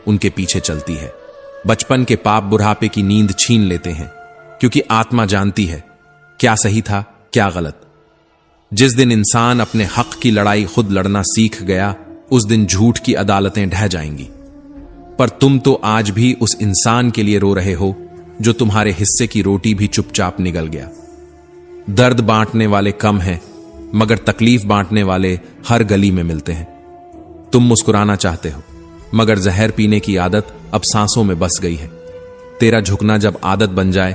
उनके पीछे चलती है। बचपन के पाप बुढ़ापे की नींद छीन लेते हैं, क्योंकि आत्मा जानती है क्या सही था क्या गलत। जिस दिन इंसान अपने हक की लड़ाई खुद लड़ना सीख गया, उस दिन झूठ की अदालतें ढह जाएंगी। पर तुम तो आज भी उस इंसान के लिए रो रहे हो जो तुम्हारे हिस्से की रोटी भी चुपचाप निगल गया। दर्द बांटने वाले कम हैं, मगर तकलीफ बांटने वाले हर गली में मिलते हैं। तुम मुस्कुराना चाहते हो, मगर जहर पीने की आदत अब सांसों में बस गई है। तेरा झुकना जब आदत बन जाए,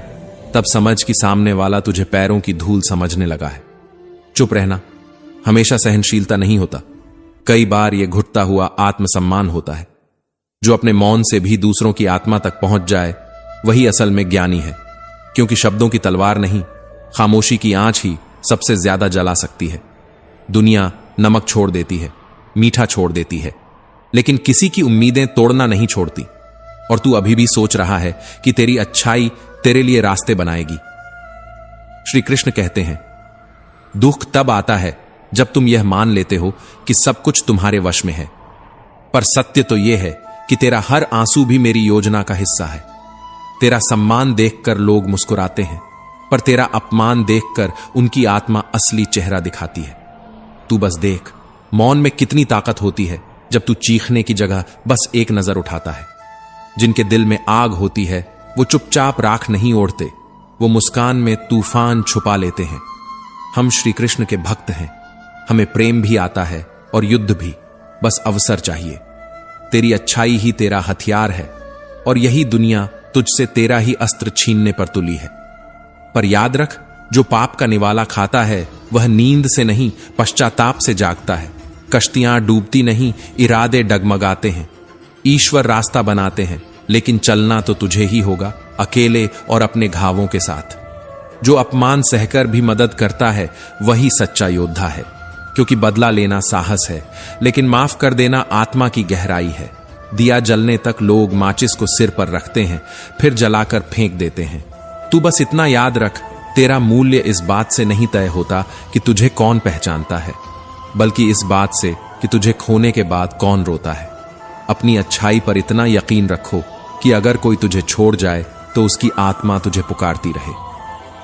तब समझ कि सामने वाला तुझे पैरों की धूल समझने लगा है। चुप रहना हमेशा सहनशीलता नहीं होता, कई बार यह घुटता हुआ आत्मसम्मान होता है। जो अपने मौन से भी दूसरों की आत्मा तक पहुंच जाए, वही असल में ज्ञानी है, क्योंकि शब्दों की तलवार नहीं, खामोशी की आंच ही सबसे ज्यादा जला सकती है। दुनिया नमक छोड़ देती है, मीठा छोड़ देती है, लेकिन किसी की उम्मीदें तोड़ना नहीं छोड़ती। और तू अभी भी सोच रहा है कि तेरी अच्छाई तेरे लिए रास्ते बनाएगी। श्री कृष्ण कहते हैं, दुख तब आता है जब तुम यह मान लेते हो कि सब कुछ तुम्हारे वश में है। पर सत्य तो यह है कि तेरा हर आंसू भी मेरी योजना का हिस्सा है। तेरा सम्मान देखकर लोग मुस्कुराते हैं, पर तेरा अपमान देखकर उनकी आत्मा असली चेहरा दिखाती है। तू बस देख, मौन में कितनी ताकत होती है जब तू चीखने की जगह बस एक नजर उठाता है। जिनके दिल में आग होती है, वो चुपचाप राख नहीं ओढ़ते, वो मुस्कान में तूफान छुपा लेते हैं। हम श्री कृष्ण के भक्त हैं, हमें प्रेम भी आता है और युद्ध भी, बस अवसर चाहिए। तेरी अच्छाई ही तेरा हथियार है, और यही दुनिया तुझसे तेरा ही अस्त्र छीनने पर तुली है। पर याद रख, जो पाप का निवाला खाता है, वह नींद से नहीं पश्चाताप से जागता है। कश्तियां डूबती नहीं, इरादे डगमगाते हैं। ईश्वर रास्ता बनाते हैं, लेकिन चलना तो तुझे ही होगा, अकेले और अपने घावों के साथ। जो अपमान सहकर भी मदद करता है, वही सच्चा योद्धा है, क्योंकि बदला लेना साहस है, लेकिन माफ कर देना आत्मा की गहराई है। दिया जलने तक लोग माचिस को सिर पर रखते हैं, फिर जलाकर फेंक देते हैं। तू बस इतना याद रख, तेरा मूल्य इस बात से नहीं तय होता कि तुझे कौन पहचानता है, बल्कि इस बात से कि तुझे खोने के बाद कौन रोता है। अपनी अच्छाई पर इतना यकीन रखो कि अगर कोई तुझे छोड़ जाए तो उसकी आत्मा तुझे पुकारती रहे,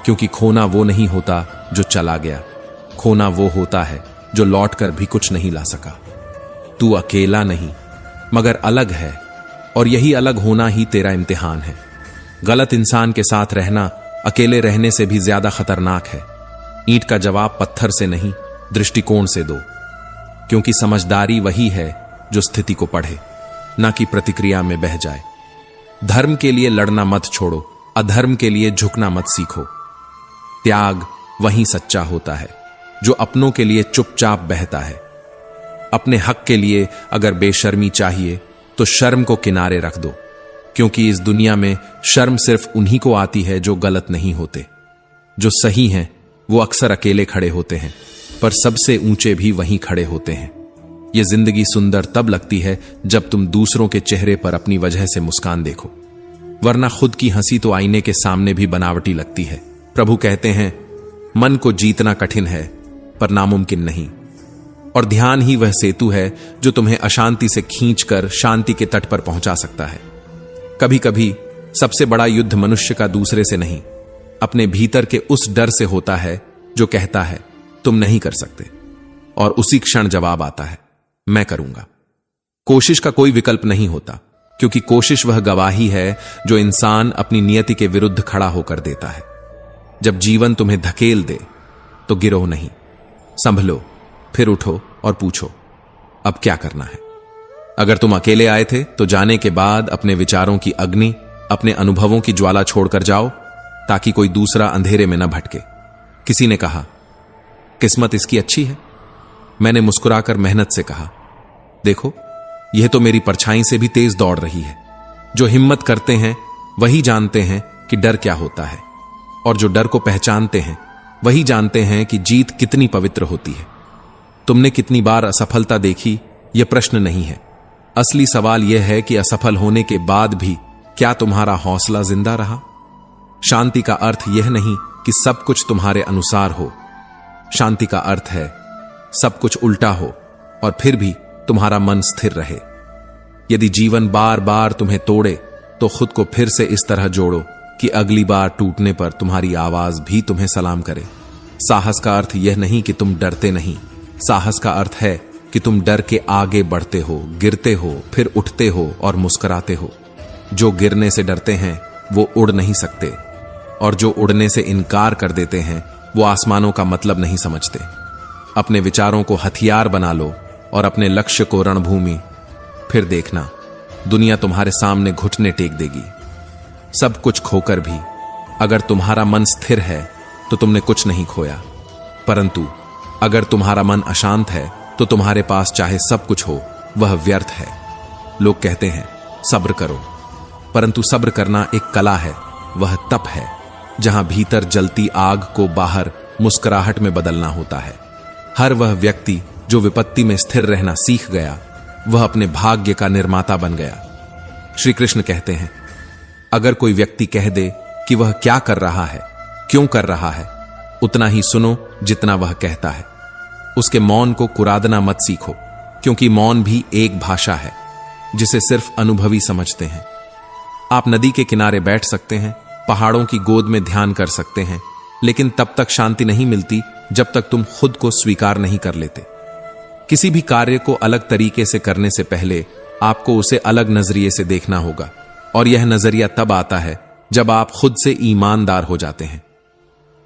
क्योंकि खोना वो नहीं होता जो चला गया, खोना वो होता है जो लौट कर भी कुछ नहीं ला सका। तू अकेला नहीं, मगर अलग है, और यही अलग होना ही तेरा इम्तिहान है। गलत इंसान के साथ रहना अकेले रहने से भी ज्यादा खतरनाक है। ईंट का जवाब पत्थर से नहीं, दृष्टिकोण से दो, क्योंकि समझदारी वही है जो स्थिति को पढ़े, ना कि प्रतिक्रिया में बह जाए। धर्म के लिए लड़ना मत छोड़ो, अधर्म के लिए झुकना मत सीखो। त्याग वही सच्चा होता है जो अपनों के लिए चुपचाप बहता है। अपने हक के लिए अगर बेशर्मी चाहिए तो शर्म को किनारे रख दो, क्योंकि इस दुनिया में शर्म सिर्फ उन्हीं को आती है जो गलत नहीं होते। जो सही हैं वो अक्सर अकेले खड़े होते हैं, पर सबसे ऊंचे भी वहीं खड़े होते हैं। ये जिंदगी सुंदर तब लगती है जब तुम दूसरों के चेहरे पर अपनी वजह से मुस्कान देखो, वरना खुद की हंसी तो आईने के सामने भी बनावटी लगती है। प्रभु कहते हैं, मन को जीतना कठिन है पर नामुमकिन नहीं, और ध्यान ही वह सेतु है जो तुम्हें अशांति से खींचकर शांति के तट पर पहुंचा सकता है। कभी कभी सबसे बड़ा युद्ध मनुष्य का दूसरे से नहीं, अपने भीतर के उस डर से होता है जो कहता है तुम नहीं कर सकते, और उसी क्षण जवाब आता है, मैं करूंगा। कोशिश का कोई विकल्प नहीं होता, क्योंकि कोशिश वह गवाही है जो इंसान अपनी नियति के विरुद्ध खड़ा होकर देता है। जब जीवन तुम्हें धकेल दे तो गिरो नहीं, संभलो, फिर उठो और पूछो अब क्या करना है। अगर तुम अकेले आए थे तो जाने के बाद अपने विचारों की अग्नि, अपने अनुभवों की ज्वाला छोड़कर जाओ, ताकि कोई दूसरा अंधेरे में न भटके। किसी ने कहा, किस्मत इसकी अच्छी है। मैंने मुस्कुराकर मेहनत से कहा, देखो यह तो मेरी परछाई से भी तेज दौड़ रही है। जो हिम्मत करते हैं वही जानते हैं कि डर क्या होता है, और जो डर को पहचानते हैं वही जानते हैं कि जीत कितनी पवित्र होती है। तुमने कितनी बार असफलता देखी, यह प्रश्न नहीं है। असली सवाल यह है कि असफल होने के बाद भी क्या तुम्हारा हौसला जिंदा रहा। शांति का अर्थ यह नहीं कि सब कुछ तुम्हारे अनुसार हो, शांति का अर्थ है सब कुछ उल्टा हो और फिर भी तुम्हारा मन स्थिर रहे। यदि जीवन बार बार तुम्हें तोड़े तो खुद को फिर से इस तरह जोड़ो कि अगली बार टूटने पर तुम्हारी आवाज भी तुम्हें सलाम करे। साहस का अर्थ यह नहीं कि तुम डरते नहीं, साहस का अर्थ है कि तुम डर के आगे बढ़ते हो, गिरते हो, फिर उठते हो और मुस्कुराते हो। जो गिरने से डरते हैं वो उड़ नहीं सकते, और जो उड़ने से इनकार कर देते हैं वो आसमानों का मतलब नहीं समझते। अपने विचारों को हथियार बना लो और अपने लक्ष्य को रणभूमि, फिर देखना दुनिया तुम्हारे सामने घुटने टेक देगी। सब कुछ खोकर भी अगर तुम्हारा मन स्थिर है तो तुमने कुछ नहीं खोया, परंतु अगर तुम्हारा मन अशांत है तो तुम्हारे पास चाहे सब कुछ हो वह व्यर्थ है। लोग कहते हैं सब्र करो, परंतु सब्र करना एक कला है, वह तप है जहां भीतर जलती आग को बाहर मुस्कुराहट में बदलना होता है। हर वह व्यक्ति जो विपत्ति में स्थिर रहना सीख गया वह अपने भाग्य का निर्माता बन गया। श्री कृष्ण कहते हैं, अगर कोई व्यक्ति कह दे कि वह क्या कर रहा है, क्यों कर रहा है, उतना ही सुनो जितना वह कहता है। उसके मौन को कुरादना मत सीखो, क्योंकि मौन भी एक भाषा है जिसे सिर्फ अनुभवी समझते हैं। आप नदी के किनारे बैठ सकते हैं, पहाड़ों की गोद में ध्यान कर सकते हैं, लेकिन तब तक शांति नहीं मिलती जब तक तुम खुद को स्वीकार नहीं कर लेते। किसी भी कार्य को अलग तरीके से करने से पहले आपको उसे अलग नजरिए से देखना होगा, और यह नजरिया तब आता है जब आप खुद से ईमानदार हो जाते हैं।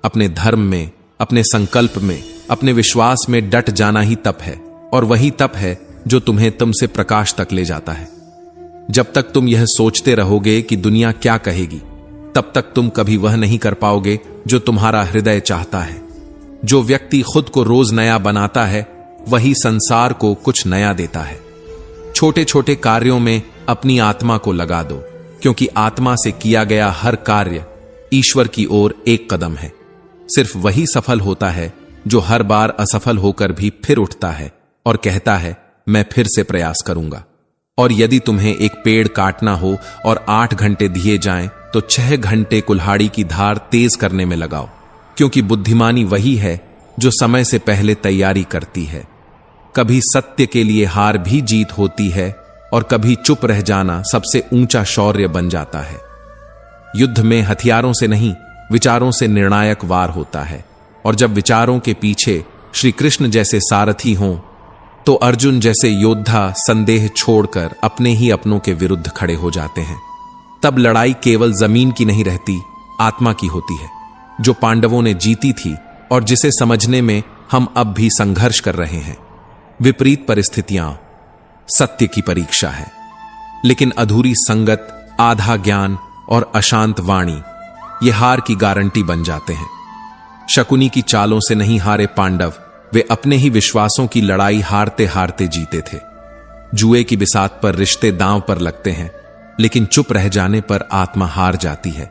अपने धर्म में, अपने संकल्प में, अपने विश्वास में डट जाना ही तप है, और वही तप है जो तुम्हें तुमसे प्रकाश तक ले जाता है। जब तक तुम यह सोचते रहोगे कि दुनिया क्या कहेगी, तब तक तुम कभी वह नहीं कर पाओगे जो तुम्हारा हृदय चाहता है। जो व्यक्ति खुद को रोज नया बनाता है वही संसार को कुछ नया देता है। छोटे छोटे कार्यों में अपनी आत्मा को लगा दो, क्योंकि आत्मा से किया गया हर कार्य ईश्वर की ओर एक कदम है। सिर्फ वही सफल होता है जो हर बार असफल होकर भी फिर उठता है और कहता है मैं फिर से प्रयास करूंगा। और यदि तुम्हें एक पेड़ काटना हो और 8 घंटे दिए जाएं तो 6 घंटे कुल्हाड़ी की धार तेज करने में लगाओ, क्योंकि बुद्धिमानी वही है जो समय से पहले तैयारी करती है। कभी सत्य के लिए हार भी जीत होती है, और कभी चुप रह जाना सबसे ऊंचा शौर्य बन जाता है। युद्ध में हथियारों से नहीं, विचारों से निर्णायक वार होता है, और जब विचारों के पीछे श्री कृष्ण जैसे सारथी हों तो अर्जुन जैसे योद्धा संदेह छोड़कर अपने ही अपनों के विरुद्ध खड़े हो जाते हैं। तब लड़ाई केवल जमीन की नहीं रहती, आत्मा की होती है, जो पांडवों ने जीती थी और जिसे समझने में हम अब भी संघर्ष कर रहे हैं। विपरीत परिस्थितियां सत्य की परीक्षा है, लेकिन अधूरी संगत, आधा ज्ञान और अशांत वाणी ये हार की गारंटी बन जाते हैं। शकुनी की चालों से नहीं हारे पांडव, वे अपने ही विश्वासों की लड़ाई हारते हारते जीते थे। जुए की बिसात पर रिश्ते दांव पर लगते हैं, लेकिन चुप रह जाने पर आत्मा हार जाती है।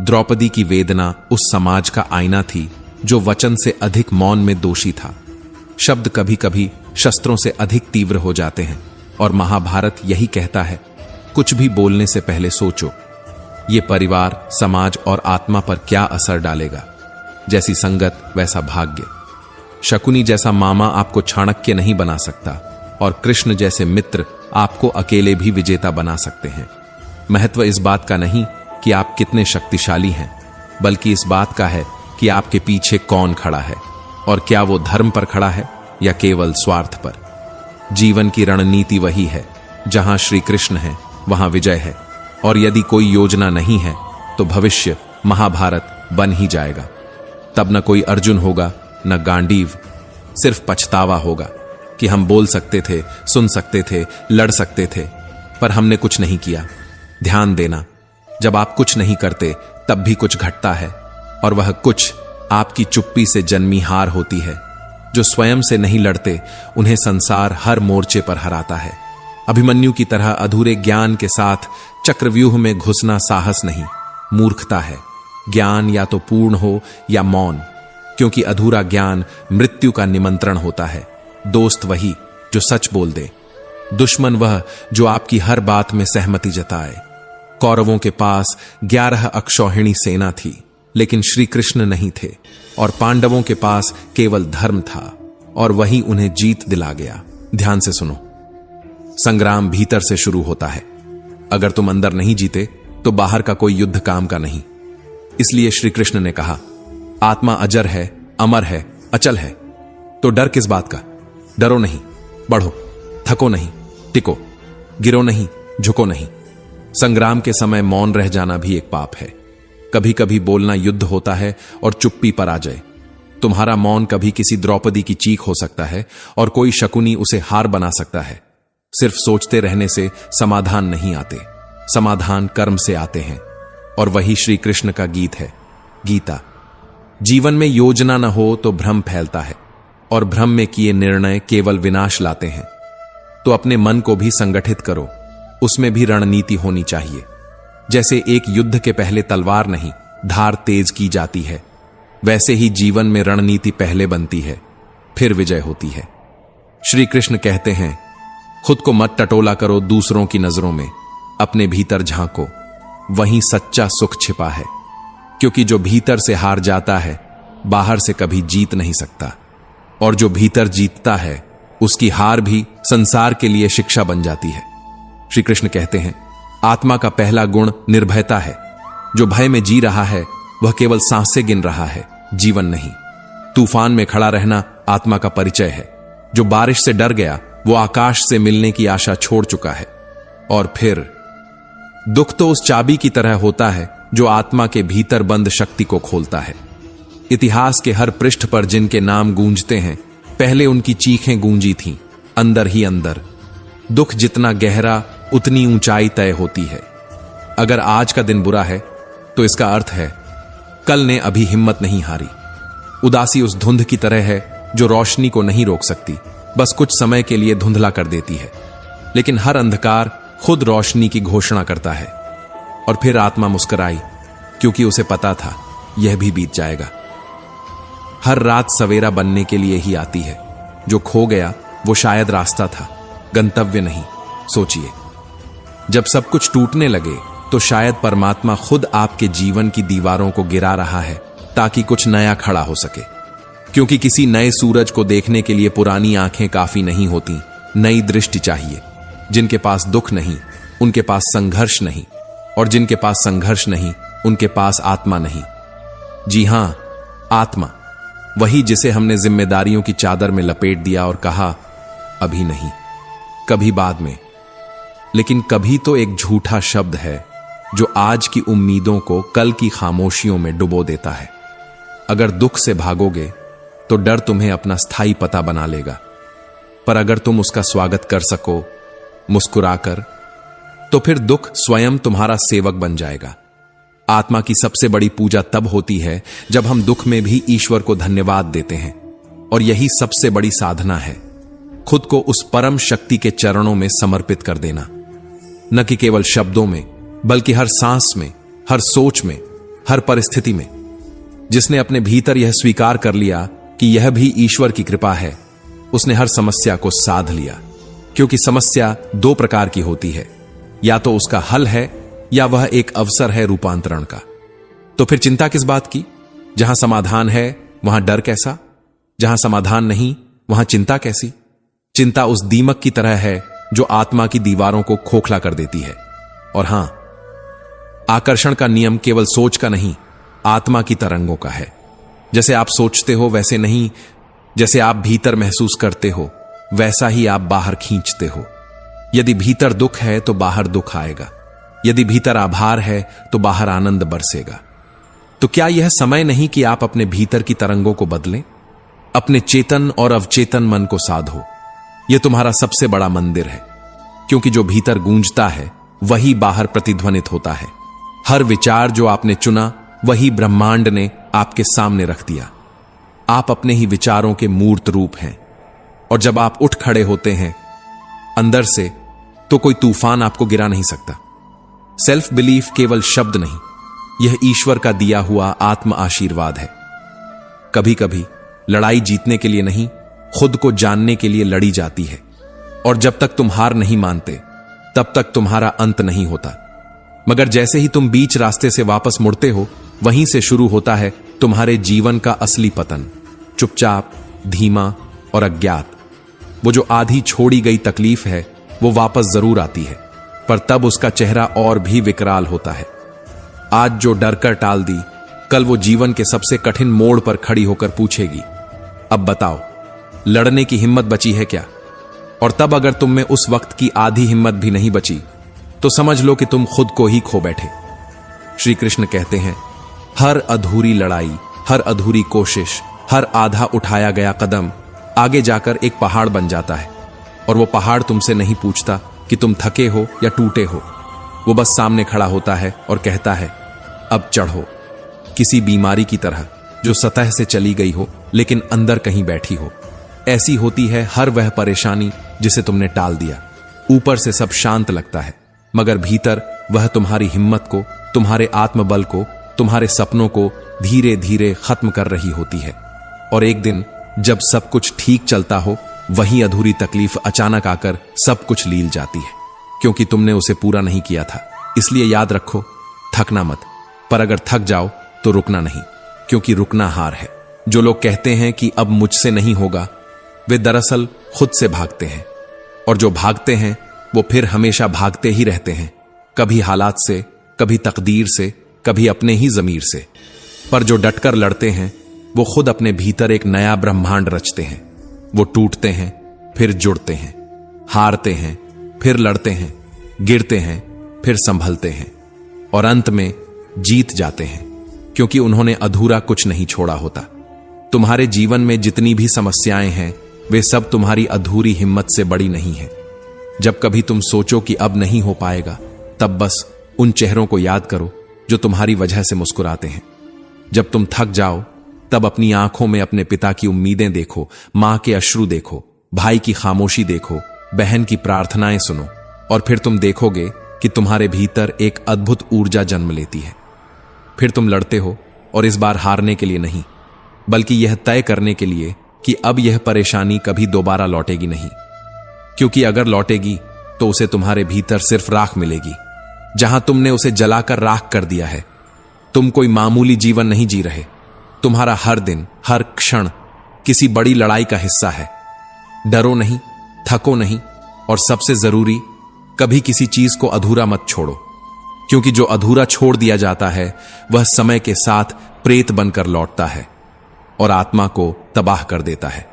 द्रौपदी की वेदना उस समाज का आईना थी जो वचन से अधिक मौन में दोषी था। शब्द कभी कभी शस्त्रों से अधिक तीव्र हो जाते हैं, और महाभारत यही कहता है, कुछ भी बोलने से पहले सोचो, ये परिवार, समाज और आत्मा पर क्या असर डालेगा। जैसी संगत वैसा भाग्य। शकुनी जैसा मामा आपको चाणक्य नहीं बना सकता, और कृष्ण जैसे मित्र आपको अकेले भी विजेता बना सकते हैं। महत्व इस बात का नहीं कि आप कितने शक्तिशाली हैं, बल्कि इस बात का है कि आपके पीछे कौन खड़ा है, और क्या वो धर्म पर खड़ा है या केवल स्वार्थ पर। जीवन की रणनीति वही है, जहां श्री कृष्ण है वहां विजय है, और यदि कोई योजना नहीं है तो भविष्य महाभारत बन ही जाएगा। तब न कोई अर्जुन होगा, न गांडीव, सिर्फ पछतावा होगा कि हम बोल सकते थे, सुन सकते थे, लड़ सकते थे, पर हमने कुछ नहीं किया। ध्यान देना, जब आप कुछ नहीं करते तब भी कुछ घटता है, और वह कुछ आपकी चुप्पी से जन्मी हार होती है। जो स्वयं से नहीं लड़ते उन्हें संसार हर मोर्चे पर हराता है। अभिमन्यु की तरह अधूरे ज्ञान के साथ चक्रव्यूह में घुसना साहस नहीं, मूर्खता है। ज्ञान या तो पूर्ण हो या मौन, क्योंकि अधूरा ज्ञान मृत्यु का निमंत्रण होता है। दोस्त वही जो सच बोल दे, दुश्मन वह जो आपकी हर बात में सहमति जताए। कौरवों के पास 11 अक्षौहिणी सेना थी, लेकिन श्री कृष्ण नहीं थे, और पांडवों के पास केवल धर्म था, और वही उन्हें जीत दिला गया। ध्यान से सुनो, संग्राम भीतर से शुरू होता है। अगर तुम अंदर नहीं जीते तो बाहर का कोई युद्ध काम का नहीं। इसलिए श्री कृष्ण ने कहा, आत्मा अजर है, अमर है, अचल है। तो डर किस बात का? डरो नहीं, बढ़ो, थको नहीं, टिको, गिरो नहीं, झुको नहीं। संग्राम के समय मौन रह जाना भी एक पाप है। कभी कभी बोलना युद्ध होता है और चुप्पी पर आ जाए। तुम्हारा मौन कभी किसी द्रौपदी की चीख हो सकता है और कोई शकुनी उसे हार बना सकता है। सिर्फ सोचते रहने से समाधान नहीं आते, समाधान कर्म से आते हैं। और वही श्री कृष्ण का गीत है, गीता। जीवन में योजना न हो तो भ्रम फैलता है और भ्रम में किए निर्णय केवल विनाश लाते हैं। तो अपने मन को भी संगठित करो, उसमें भी रणनीति होनी चाहिए। जैसे एक युद्ध के पहले तलवार नहीं, धार तेज की जाती है, वैसे ही जीवन में रणनीति पहले बनती है, फिर विजय होती है। श्री कृष्ण कहते हैं, खुद को मत टटोला करो दूसरों की नजरों में, अपने भीतर झांको, वहीं सच्चा सुख छिपा है। क्योंकि जो भीतर से हार जाता है बाहर से कभी जीत नहीं सकता, और जो भीतर जीतता है उसकी हार भी संसार के लिए शिक्षा बन जाती है। श्री कृष्ण कहते हैं, आत्मा का पहला गुण निर्भयता है। जो भय में जी रहा है वह केवल सांसें गिन रहा है, जीवन नहीं। तूफान में खड़ा रहना आत्मा का परिचय है। जो बारिश से डर गया वो आकाश से मिलने की आशा छोड़ चुका है। और फिर दुख तो उस चाबी की तरह होता है जो आत्मा के भीतर बंद शक्ति को खोलता है। इतिहास के हर पृष्ठ पर जिनके नाम गूंजते हैं, पहले उनकी चीखें गूंजी थीं, अंदर ही अंदर। दुख जितना गहरा उतनी ऊंचाई तय होती है। अगर आज का दिन बुरा है तो इसका अर्थ है कल ने अभी हिम्मत नहीं हारी। उदासी उस धुंध की तरह है जो रोशनी को नहीं रोक सकती, बस कुछ समय के लिए धुंधला कर देती है। लेकिन हर अंधकार खुद रोशनी की घोषणा करता है। और फिर आत्मा मुस्कुराई, क्योंकि उसे पता था यह भी बीत जाएगा। हर रात सवेरा बनने के लिए ही आती है। जो खो गया वो शायद रास्ता था, गंतव्य नहीं। सोचिए, जब सब कुछ टूटने लगे तो शायद परमात्मा खुद आपके जीवन की दीवारों को गिरा रहा है ताकि कुछ नया खड़ा हो सके। क्योंकि किसी नए सूरज को देखने के लिए पुरानी आंखें काफी नहीं होती, नई दृष्टि चाहिए। जिनके पास दुख नहीं उनके पास संघर्ष नहीं, और जिनके पास संघर्ष नहीं उनके पास आत्मा नहीं। जी हां, आत्मा, वही जिसे हमने जिम्मेदारियों की चादर में लपेट दिया और कहा अभी नहीं, कभी बाद में। लेकिन कभी तो एक झूठा शब्द है जो आज की उम्मीदों को कल की खामोशियों में डुबो देता है। अगर दुख से भागोगे तो डर तुम्हें अपना स्थायी पता बना लेगा, पर अगर तुम उसका स्वागत कर सको मुस्कुराकर, तो फिर दुख स्वयं तुम्हारा सेवक बन जाएगा। आत्मा की सबसे बड़ी पूजा तब होती है जब हम दुख में भी ईश्वर को धन्यवाद देते हैं, और यही सबसे बड़ी साधना है, खुद को उस परम शक्ति के चरणों में समर्पित कर देना। न कि केवल शब्दों में, बल्कि हर सांस में, हर सोच में, हर परिस्थिति में। जिसने अपने भीतर यह स्वीकार कर लिया कि यह भी ईश्वर की कृपा है, उसने हर समस्या को साध लिया। क्योंकि समस्या दो प्रकार की होती है, या तो उसका हल है या वह एक अवसर है रूपांतरण का। तो फिर चिंता किस बात की? जहां समाधान है वहां डर कैसा? जहां समाधान नहीं वहां चिंता कैसी? चिंता उस दीमक की तरह है जो आत्मा की दीवारों को खोखला कर देती है। और हां, आकर्षण का नियम केवल सोच का नहीं, आत्मा की तरंगों का है। जैसे आप सोचते हो वैसे नहीं, जैसे आप भीतर महसूस करते हो वैसा ही आप बाहर खींचते हो। यदि भीतर दुख है तो बाहर दुख आएगा, यदि भीतर आभार है तो बाहर आनंद बरसेगा। तो क्या यह समय नहीं कि आप अपने भीतर की तरंगों को बदलें? अपने चेतन और अवचेतन मन को साधो। यह तुम्हारा सबसे बड़ा मंदिर है, क्योंकि जो भीतर गूंजता है वही बाहर प्रतिध्वनित होता है। हर विचार जो आपने चुना वही ब्रह्मांड ने आपके सामने रख दिया। आप अपने ही विचारों के मूर्त रूप हैं, और जब आप उठ खड़े होते हैं अंदर से, तो कोई तूफान आपको गिरा नहीं सकता। सेल्फ बिलीफ केवल शब्द नहीं, यह ईश्वर का दिया हुआ आत्म आशीर्वाद है। कभी कभी लड़ाई जीतने के लिए नहीं, खुद को जानने के लिए लड़ी जाती है। और जब तक तुम हार नहीं मानते तब तक तुम्हारा अंत नहीं होता। मगर जैसे ही तुम बीच रास्ते से वापस मुड़ते हो, वहीं से शुरू होता है तुम्हारे जीवन का असली पतन। चुपचाप, धीमा और अज्ञात। वो जो आधी छोड़ी गई तकलीफ है, वो वापस जरूर आती है, पर तब उसका चेहरा और भी विकराल होता है। आज जो डरकर टाल दी, कल वो जीवन के सबसे कठिन मोड़ पर खड़ी होकर पूछेगी, अब बताओ, लड़ने की हिम्मत बची है क्या? और तब अगर तुम में उस वक्त की आधी हिम्मत भी नहीं बची, तो समझ लो कि तुम खुद को ही खो बैठे। श्री कृष्ण कहते हैं, हर अधूरी लड़ाई, हर अधूरी कोशिश, हर आधा उठाया गया कदम आगे जाकर एक पहाड़ बन जाता है। और वो पहाड़ तुमसे नहीं पूछता कि तुम थके हो या टूटे हो। वो बस सामने खड़ा होता है और कहता है, अब चढ़ो। किसी बीमारी की तरह जो सतह से चली गई हो लेकिन अंदर कहीं बैठी हो। ऐसी होती है हर वह परेशानी जिसे तुमने टाल दिया। ऊपर से सब शांत लगता है, मगर भीतर वह तुम्हारी हिम्मत को, तुम्हारे आत्मबल को, तुम्हारे सपनों को धीरे धीरे खत्म कर रही होती है। और एक दिन जब सब कुछ ठीक चलता हो, वही अधूरी तकलीफ अचानक आकर सब कुछ लील जाती है, क्योंकि तुमने उसे पूरा नहीं किया था। इसलिए याद रखो, थकना मत, पर अगर थक जाओ तो रुकना नहीं, क्योंकि रुकना हार है। जो लोग कहते हैं कि अब मुझसे नहीं होगा, वे दरअसल खुद से भागते हैं। और जो भागते हैं वो फिर हमेशा भागते ही रहते हैं, कभी हालात से, कभी तकदीर से, कभी अपने ही ज़मीर से। पर जो डटकर लड़ते हैं वो खुद अपने भीतर एक नया ब्रह्मांड रचते हैं। वो टूटते हैं, फिर जुड़ते हैं, हारते हैं, फिर लड़ते हैं, गिरते हैं, फिर संभलते हैं, और अंत में जीत जाते हैं, क्योंकि उन्होंने अधूरा कुछ नहीं छोड़ा होता। तुम्हारे जीवन में जितनी भी समस्याएं हैं, वे सब तुम्हारी अधूरी हिम्मत से बड़ी नहीं है। जब कभी तुम सोचो कि अब नहीं हो पाएगा, तब बस उन चेहरों को याद करो जो तुम्हारी वजह से मुस्कुराते हैं। जब तुम थक जाओ, तब अपनी आंखों में अपने पिता की उम्मीदें देखो, मां के अश्रु देखो, भाई की खामोशी देखो, बहन की प्रार्थनाएं सुनो, और फिर तुम देखोगे कि तुम्हारे भीतर एक अद्भुत ऊर्जा जन्म लेती है। फिर तुम लड़ते हो, और इस बार हारने के लिए नहीं, बल्कि यह तय करने के लिए कि अब यह परेशानी कभी दोबारा लौटेगी नहीं। क्योंकि अगर लौटेगी तो उसे तुम्हारे भीतर सिर्फ राख मिलेगी, जहां तुमने उसे जलाकर राख कर दिया है। तुम कोई मामूली जीवन नहीं जी रहे। तुम्हारा हर दिन, हर क्षण किसी बड़ी लड़ाई का हिस्सा है। डरो नहीं, थको नहीं, और सबसे जरूरी, कभी किसी चीज को अधूरा मत छोड़ो, क्योंकि जो अधूरा छोड़ दिया जाता है वह समय के साथ प्रेत बनकर लौटता है और आत्मा को तबाह कर देता है।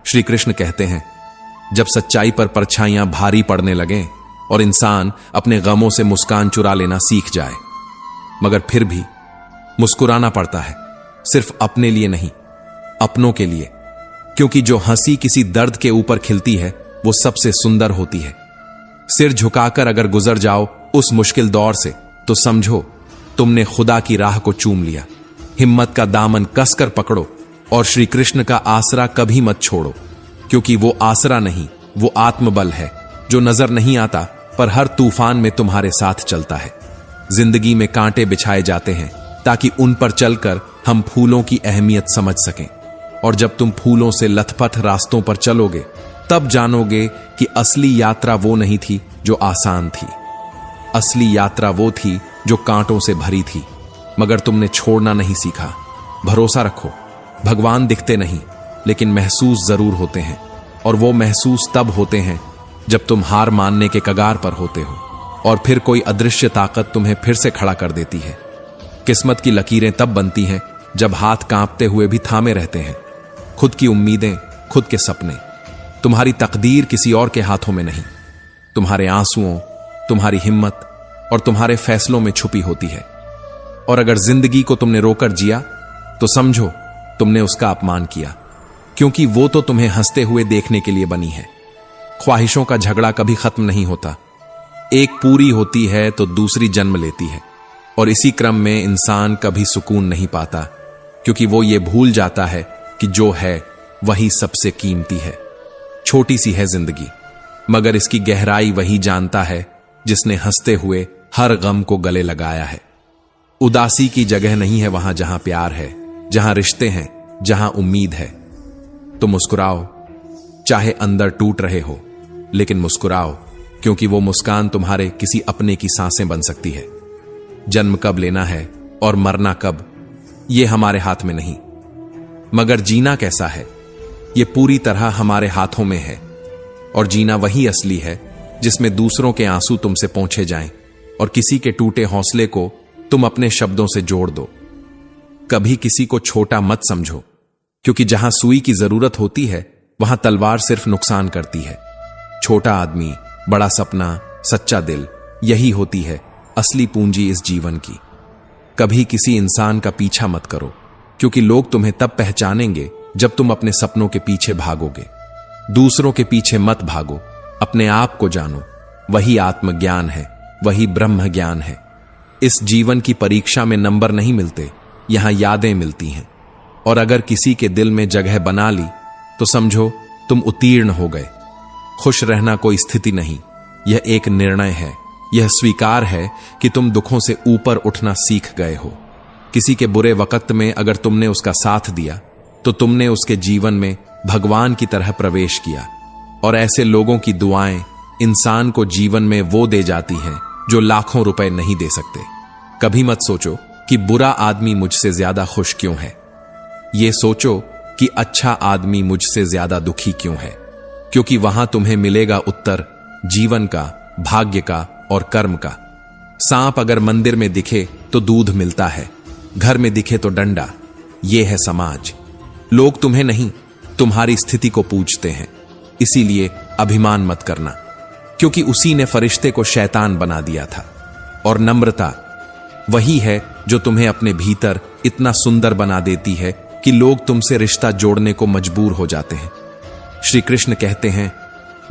श्री कृष्ण कहते हैं, जब सच्चाई पर परछाइयां भारी पड़ने लगें और इंसान अपने गमों से मुस्कान चुरा लेना सीख जाए, मगर फिर भी मुस्कुराना पड़ता है, सिर्फ अपने लिए नहीं, अपनों के लिए। क्योंकि जो हंसी किसी दर्द के ऊपर खिलती है वो सबसे सुंदर होती है। सिर झुकाकर अगर गुजर जाओ उस मुश्किल दौर से, तो समझो तुमने खुदा की राह को चूम लिया। हिम्मत का दामन कसकर पकड़ो और श्री कृष्ण का आसरा कभी मत छोड़ो, क्योंकि वो आसरा नहीं, वो आत्मबल है जो नजर नहीं आता पर हर तूफान में तुम्हारे साथ चलता है। जिंदगी में कांटे बिछाए जाते हैं ताकि उन पर चलकर हम फूलों की अहमियत समझ सकें, और जब तुम फूलों से लथपथ रास्तों पर चलोगे, तब जानोगे कि असली यात्रा वो नहीं थी जो आसान थी। असली यात्रा वो थी जो कांटों से भरी थी, मगर तुमने छोड़ना नहीं सीखा। भरोसा रखो, भगवान दिखते नहीं लेकिन महसूस जरूर होते हैं, और वो महसूस तब होते हैं जब तुम हार मानने के कगार पर होते हो और फिर कोई अदृश्य ताकत तुम्हें फिर से खड़ा कर देती है। किस्मत की लकीरें तब बनती हैं जब हाथ कांपते हुए भी थामे रहते हैं। खुद की उम्मीदें, खुद के सपने। तुम्हारी तकदीर किसी और के हाथों में नहीं, तुम्हारे आंसुओं, तुम्हारी हिम्मत और तुम्हारे फैसलों में छुपी होती है। और अगर जिंदगी को तुमने रोकर जिया तो समझो तुमने उसका अपमान किया, क्योंकि वो तो तुम्हें हंसते हुए देखने के लिए बनी है। ख्वाहिशों का झगड़ा कभी खत्म नहीं होता, एक पूरी होती है तो दूसरी जन्म लेती है, और इसी क्रम में इंसान कभी सुकून नहीं पाता, क्योंकि वो ये भूल जाता है कि जो है वही सबसे कीमती है। छोटी सी है जिंदगी, मगर इसकी गहराई वही जानता है जिसने हंसते हुए हर गम को गले लगाया है। उदासी की जगह नहीं है वहां जहां प्यार है, जहां रिश्ते हैं, जहां उम्मीद है। तो मुस्कुराओ, चाहे अंदर टूट रहे हो, लेकिन मुस्कुराओ, क्योंकि वो मुस्कान तुम्हारे किसी अपने की सांसें बन सकती है। जन्म कब लेना है और मरना कब, ये हमारे हाथ में नहीं, मगर जीना कैसा है ये पूरी तरह हमारे हाथों में है। और जीना वही असली है जिसमें दूसरों के आंसू तुमसे पोंछे जाएं और किसी के टूटे हौसले को तुम अपने शब्दों से जोड़ दो। कभी किसी को छोटा मत समझो, क्योंकि जहां सुई की जरूरत होती है वहां तलवार सिर्फ नुकसान करती है। छोटा आदमी, बड़ा सपना, सच्चा दिल, यही होती है असली पूंजी इस जीवन की। कभी किसी इंसान का पीछा मत करो, क्योंकि लोग तुम्हें तब पहचानेंगे जब तुम अपने सपनों के पीछे भागोगे। दूसरों के पीछे मत भागो, अपने आप को जानो। वही आत्मज्ञान है, वही ब्रह्म ज्ञान है। इस जीवन की परीक्षा में नंबर नहीं मिलते, यहां यादें मिलती हैं। और अगर किसी के दिल में जगह बना ली तो समझो तुम उत्तीर्ण हो गए। खुश रहना कोई स्थिति नहीं, यह एक निर्णय है। यह स्वीकार है कि तुम दुखों से ऊपर उठना सीख गए हो। किसी के बुरे वक्त में अगर तुमने उसका साथ दिया तो तुमने उसके जीवन में भगवान की तरह प्रवेश किया। और ऐसे लोगों की दुआएं इंसान को जीवन में वो दे जाती हैं जो लाखों रुपए नहीं दे सकते। कभी मत सोचो कि बुरा आदमी मुझसे ज्यादा खुश क्यों है, ये सोचो कि अच्छा आदमी मुझसे ज्यादा दुखी क्यों है। क्योंकि वहां तुम्हें मिलेगा उत्तर जीवन का, भाग्य का और कर्म का। सांप अगर मंदिर में दिखे तो दूध मिलता है, घर में दिखे तो डंडा। यह है समाज। लोग तुम्हें नहीं, तुम्हारी स्थिति को पूछते हैं। इसीलिए अभिमान मत करना, क्योंकि उसी ने फरिश्ते को शैतान बना दिया था। और नम्रता वही है जो तुम्हें अपने भीतर इतना सुंदर बना देती है कि लोग तुमसे रिश्ता जोड़ने को मजबूर हो जाते हैं। श्री कृष्ण कहते हैं,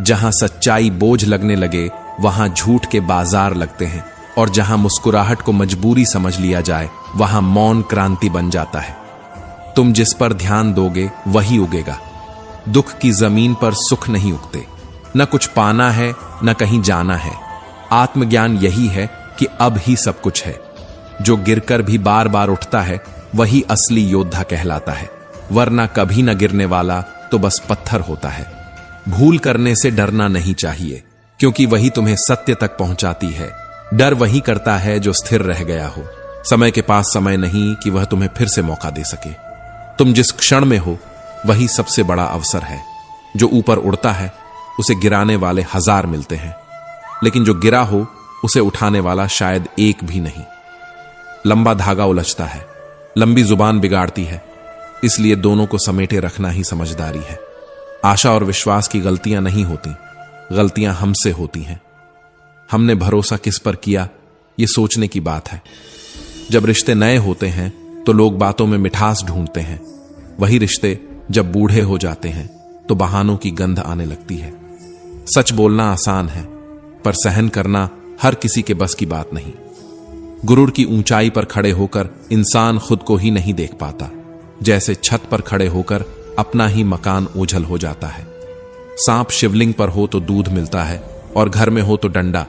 जहां सच्चाई बोझ लगने लगे वहां झूठ के बाजार लगते हैं, और जहां मुस्कुराहट को मजबूरी समझ लिया जाए वहां मौन क्रांति बन जाता है। तुम जिस पर ध्यान दोगे वही उगेगा। दुख की जमीन पर सुख नहीं उगते। न कुछ पाना है न कहीं जाना है। आत्मज्ञान यही है कि अब ही सब कुछ है। जो गिरकर भी बार बार उठता है वही असली योद्धा कहलाता है, वरना कभी न गिरने वाला तो बस पत्थर होता है। भूल करने से डरना नहीं चाहिए, क्योंकि वही तुम्हें सत्य तक पहुंचाती है। डर वही करता है जो स्थिर रह गया हो। समय के पास समय नहीं कि वह तुम्हें फिर से मौका दे सके। तुम जिस क्षण में हो वही सबसे बड़ा अवसर है। जो ऊपर उड़ता है उसे गिराने वाले 1000 मिलते हैं, लेकिन जो गिरा हो उसे उठाने वाला शायद एक भी नहीं। लंबा धागा उलझता है, लंबी जुबान बिगाड़ती है, इसलिए दोनों को समेटे रखना ही समझदारी है। आशा और विश्वास की गलतियां नहीं होती, गलतियां हमसे होती हैं। हमने भरोसा किस पर किया, यह सोचने की बात है। जब रिश्ते नए होते हैं तो लोग बातों में मिठास ढूंढते हैं। वही रिश्ते जब बूढ़े हो जाते हैं तो बहानों की गंध आने लगती है। सच बोलना आसान है, पर सहन करना हर किसी के बस की बात नहीं। गुरूर की ऊंचाई पर खड़े होकर इंसान खुद को ही नहीं देख पाता, जैसे छत पर खड़े होकर अपना ही मकान ओझल हो जाता है। सांप शिवलिंग पर हो तो दूध मिलता है, और घर में हो तो डंडा।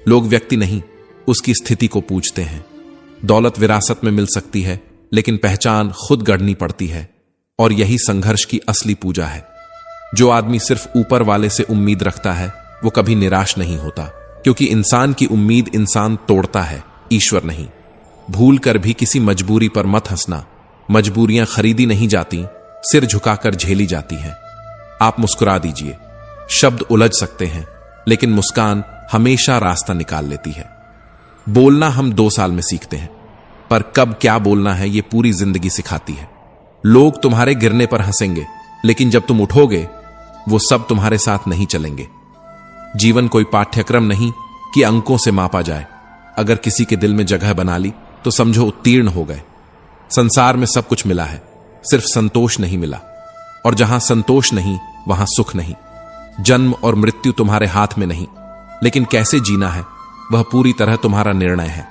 लोग व्यक्ति नहीं, उसकी स्थिति को पूछते हैं। दौलत विरासत में मिल सकती है, लेकिन पहचान खुद गढ़नी पड़ती है, और यही संघर्ष की असली पूजा है। जो आदमी सिर्फ ऊपर वाले से उम्मीद रखता है वो कभी निराश नहीं होता, क्योंकि इंसान की उम्मीद इंसान तोड़ता है, ईश्वर नहीं। भूल कर भी किसी मजबूरी पर मत हंसना। मजबूरियां खरीदी नहीं जाती, सिर झुकाकर झेली जाती हैं। आप मुस्कुरा दीजिए। शब्द उलझ सकते हैं, लेकिन मुस्कान हमेशा रास्ता निकाल लेती है। बोलना हम 2 साल में सीखते हैं, पर कब क्या बोलना है ये पूरी जिंदगी सिखाती है। लोग तुम्हारे गिरने पर हंसेंगे, लेकिन जब तुम उठोगे वो सब तुम्हारे साथ नहीं चलेंगे। जीवन कोई पाठ्यक्रम नहीं कि अंकों से मापा जाए। अगर किसी के दिल में जगह बना ली तो समझो उत्तीर्ण हो गए। संसार में सब कुछ मिला है, सिर्फ संतोष नहीं मिला, और जहां संतोष नहीं वहां सुख नहीं। जन्म और मृत्यु तुम्हारे हाथ में नहीं, लेकिन कैसे जीना है वह पूरी तरह तुम्हारा निर्णय है।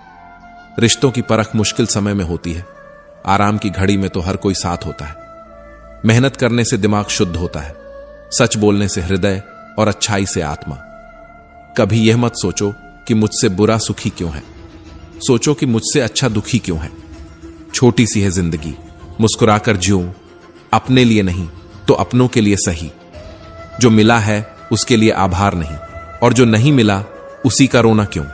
रिश्तों की परख मुश्किल समय में होती है, आराम की घड़ी में तो हर कोई साथ होता है। मेहनत करने से दिमाग शुद्ध होता है, सच बोलने से हृदय और अच्छाई से आत्मा। कभी यह मत सोचो कि मुझसे बुरा सुखी क्यों है, सोचो कि मुझसे अच्छा दुखी क्यों है। छोटी सी है जिंदगी, मुस्कुराकर जियो, अपने लिए नहीं तो अपनों के लिए सही। जो मिला है उसके लिए आभार नहीं, और जो नहीं मिला उसी का रोना क्यों।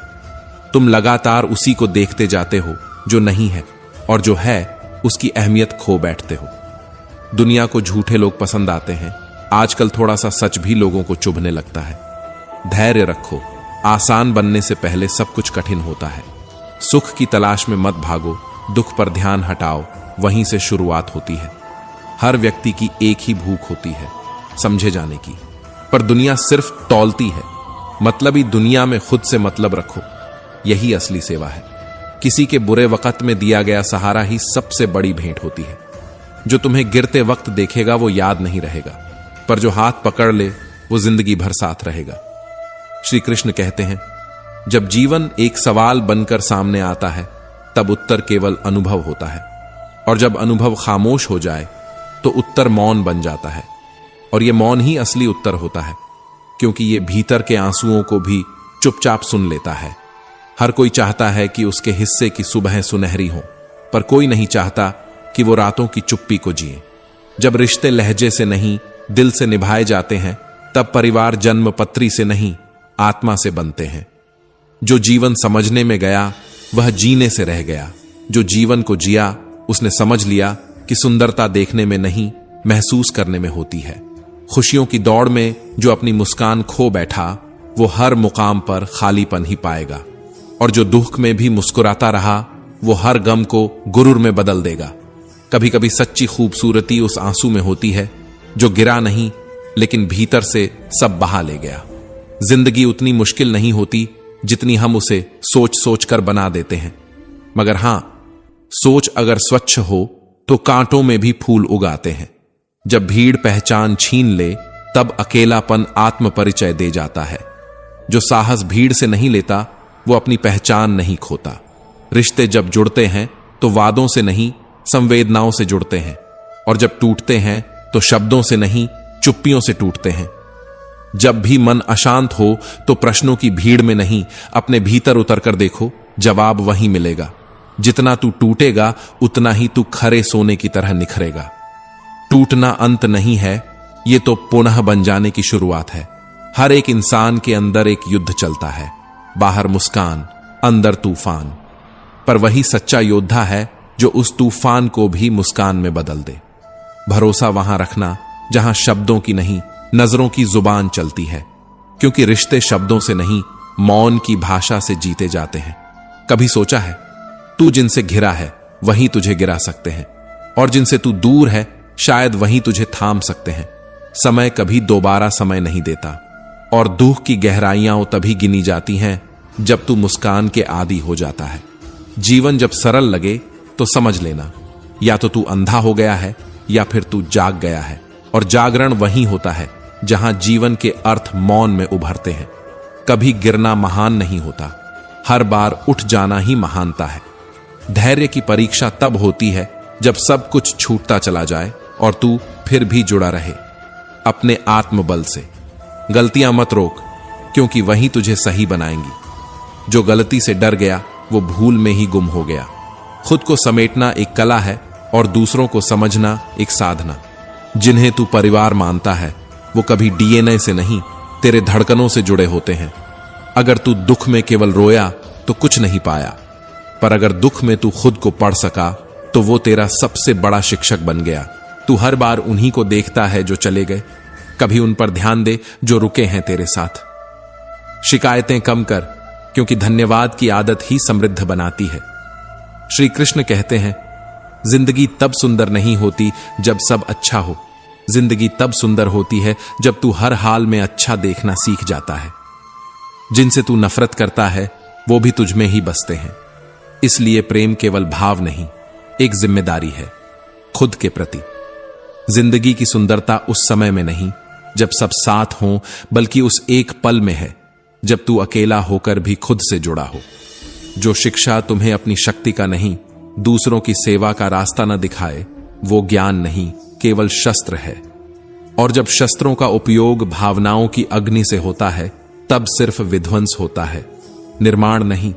तुम लगातार उसी को देखते जाते हो जो नहीं है, और जो है उसकी अहमियत खो बैठते हो। दुनिया को झूठे लोग पसंद आते हैं, आजकल थोड़ा सा सच भी लोगों को चुभने लगता है। धैर्य रखो। आसान बनने से पहले सब कुछ कठिन होता है। सुख की तलाश में मत भागो, दुख पर ध्यान हटाओ, वहीं से शुरुआत होती है। हर व्यक्ति की एक ही भूख होती है, समझे जाने की, पर दुनिया सिर्फ तौलती है। मतलबी दुनिया में खुद से मतलब रखो, यही असली सेवा है। किसी के बुरे वक्त में दिया गया सहारा ही सबसे बड़ी भेंट होती है। जो तुम्हें गिरते वक्त देखेगा वो याद नहीं रहेगा, पर जो हाथ पकड़ ले वो जिंदगी भर साथ रहेगा। श्री कृष्ण कहते हैं, जब जीवन एक सवाल बनकर सामने आता है तब उत्तर केवल अनुभव होता है, और जब अनुभव खामोश हो जाए तो उत्तर मौन बन जाता है। और यह मौन ही असली उत्तर होता है, क्योंकि यह भीतर के आंसुओं को भी चुपचाप सुन लेता है। हर कोई चाहता है कि उसके हिस्से की सुबह सुनहरी हो, पर कोई नहीं चाहता कि वो रातों की चुप्पी को जिए। जब रिश्ते लहजे से नहीं दिल से निभाए जाते हैं, तब परिवार जन्म पत्री से नहीं आत्मा से बनते हैं। जो जीवन समझने में गया वह जीने से रह गया। जो जीवन को जिया उसने समझ लिया कि सुंदरता देखने में नहीं, महसूस करने में होती है। खुशियों की दौड़ में जो अपनी मुस्कान खो बैठा वो हर मुकाम पर खालीपन ही पाएगा, और जो दुख में भी मुस्कुराता रहा वो हर गम को गुरूर में बदल देगा। कभी कभी सच्ची खूबसूरती उस आंसू में होती है जो गिरा नहीं, लेकिन भीतर से सब बहा ले गया। जिंदगी उतनी मुश्किल नहीं होती जितनी हम उसे सोच सोच कर बना देते हैं, मगर हां, सोच अगर स्वच्छ हो तो कांटों में भी फूल उगाते हैं। जब भीड़ पहचान छीन ले तब अकेलापन आत्म परिचय दे जाता है। जो साहस भीड़ से नहीं लेता वो अपनी पहचान नहीं खोता। रिश्ते जब जुड़ते हैं तो वादों से नहीं, संवेदनाओं से जुड़ते हैं, और जब टूटते हैं तो शब्दों से नहीं, चुप्पियों से टूटते हैं। जब भी मन अशांत हो तो प्रश्नों की भीड़ में नहीं, अपने भीतर उतर कर देखो, जवाब वहीं मिलेगा। जितना तू टूटेगा उतना ही तू खरे सोने की तरह निखरेगा। टूटना अंत नहीं है, ये तो पुनः बन जाने की शुरुआत है। हर एक इंसान के अंदर एक युद्ध चलता है, बाहर मुस्कान, अंदर तूफान, पर वही सच्चा योद्धा है जो उस तूफान को भी मुस्कान में बदल दे। भरोसा वहां रखना जहां शब्दों की नहीं, नजरों की जुबान चलती है, क्योंकि रिश्ते शब्दों से नहीं, मौन की भाषा से जीते जाते हैं। कभी सोचा है, तू जिनसे घिरा है वहीं तुझे गिरा सकते हैं, और जिनसे तू दूर है शायद वहीं तुझे थाम सकते हैं। समय कभी दोबारा समय नहीं देता, और दुख की गहराइयां तभी गिनी जाती हैं जब तू मुस्कान के आदी हो जाता है। जीवन जब सरल लगे तो समझ लेना, या तो तू अंधा हो गया है या फिर तू जाग गया है, और जागरण वहीं होता है जहां जीवन के अर्थ मौन में उभरते हैं। कभी गिरना महान नहीं होता, हर बार उठ जाना ही महानता है। धैर्य की परीक्षा तब होती है जब सब कुछ छूटता चला जाए और तू फिर भी जुड़ा रहे अपने आत्मबल से। गलतियां मत रोक, क्योंकि वही तुझे सही बनाएंगी। जो गलती से डर गया वो भूल में ही गुम हो गया। खुद को समेटना एक कला है और दूसरों को समझना एक साधना। जिन्हें तू परिवार मानता है वो कभी डीएनए से नहीं, तेरे धड़कनों से जुड़े होते हैं। अगर तू दुख में केवल रोया तो कुछ नहीं पाया, पर अगर दुख में तू खुद को पढ़ सका तो वो तेरा सबसे बड़ा शिक्षक बन गया। तू हर बार उन्हीं को देखता है जो चले गए, कभी उन पर ध्यान दे जो रुके हैं तेरे साथ। शिकायतें कम कर, क्योंकि धन्यवाद की आदत ही समृद्ध बनाती है। श्री कृष्ण कहते हैं, जिंदगी तब सुंदर नहीं होती जब सब अच्छा हो। जिंदगी तब सुंदर होती है जब तू हर हाल में अच्छा देखना सीख जाता है। जिनसे तू नफरत करता है वो भी तुझ में ही बसते हैं। इसलिए प्रेम केवल भाव नहीं, एक जिम्मेदारी है खुद के प्रति। जिंदगी की सुंदरता उस समय में नहीं जब सब साथ हों, बल्कि उस एक पल में है जब तू अकेला होकर भी खुद से जुड़ा हो। जो शिक्षा तुम्हें अपनी शक्ति का नहीं, दूसरों की सेवा का रास्ता न दिखाए, वो ज्ञान नहीं, केवल शस्त्र है। और जब शस्त्रों का उपयोग भावनाओं की अग्नि से होता है तब सिर्फ विध्वंस होता है, निर्माण नहीं।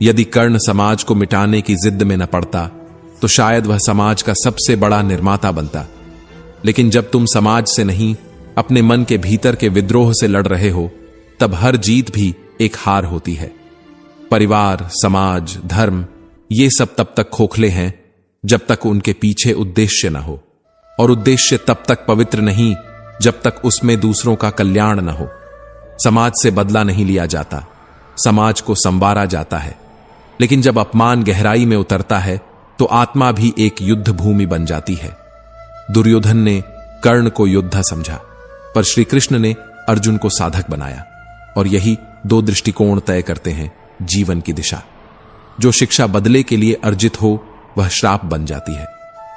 यदि कर्ण समाज को मिटाने की जिद में न पड़ता तो शायद वह समाज का सबसे बड़ा निर्माता बनता। लेकिन जब तुम समाज से नहीं, अपने मन के भीतर के विद्रोह से लड़ रहे हो, तब हर जीत भी एक हार होती है। परिवार, समाज, धर्म, ये सब तब तक खोखले हैं जब तक उनके पीछे उद्देश्य न हो, और उद्देश्य तब तक पवित्र नहीं जब तक उसमें दूसरों का कल्याण न हो। समाज से बदला नहीं लिया जाता, समाज को संवारा जाता है। लेकिन जब अपमान गहराई में उतरता है तो आत्मा भी एक युद्ध भूमि बन जाती है। दुर्योधन ने कर्ण को योद्धा समझा, पर श्री कृष्ण ने अर्जुन को साधक बनाया। और यही दो दृष्टिकोण तय करते हैं जीवन की दिशा। जो शिक्षा बदले के लिए अर्जित हो वह श्राप बन जाती है,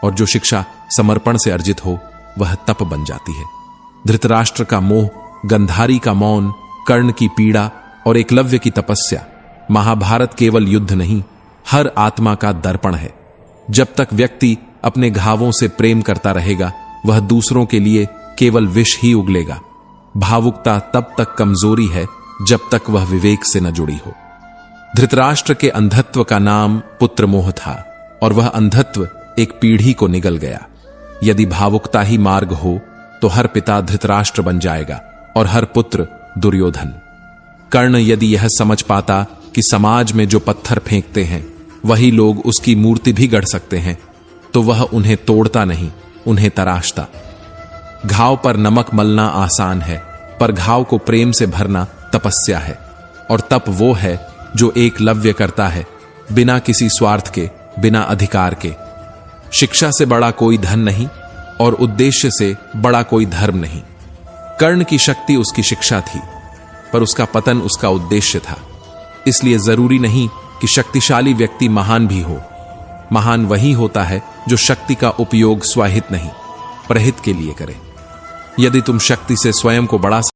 और जो शिक्षा समर्पण से अर्जित हो वह तप बन जाती है। धृतराष्ट्र का मोह, गंधारी का मौन, कर्ण की पीड़ा और एकलव्य की तपस्या, महाभारत केवल युद्ध नहीं, हर आत्मा का दर्पण है। जब तक व्यक्ति अपने घावों से प्रेम करता रहेगा वह दूसरों के लिए केवल विष ही उगलेगा। भावुकता तब तक कमजोरी है जब तक वह विवेक से न जुड़ी हो। धृतराष्ट्र के अंधत्व का नाम पुत्र मोह था, और वह अंधत्व एक पीढ़ी को निगल गया। यदि भावुकता ही मार्ग हो तो हर पिता धृतराष्ट्र बन जाएगा और हर पुत्र दुर्योधन। कर्ण यदि यह समझ पाता कि समाज में जो पत्थर फेंकते हैं वही लोग उसकी मूर्ति भी गढ़ सकते हैं, तो वह उन्हें तोड़ता नहीं, उन्हें तराशता। घाव पर नमक मलना आसान है, पर घाव को प्रेम से भरना तपस्या है। और तप वो है जो एकलव्य करता है, बिना किसी स्वार्थ के, बिना अधिकार के। शिक्षा से बड़ा कोई धन नहीं और उद्देश्य से बड़ा कोई धर्म नहीं। कर्ण की शक्ति उसकी शिक्षा थी, पर उसका पतन उसका उद्देश्य था। इसलिए जरूरी नहीं कि शक्तिशाली व्यक्ति महान भी हो। महान वही होता है जो शक्ति का उपयोग स्वहित नहीं, परहित के लिए करे। यदि तुम शक्ति से स्वयं को बड़ा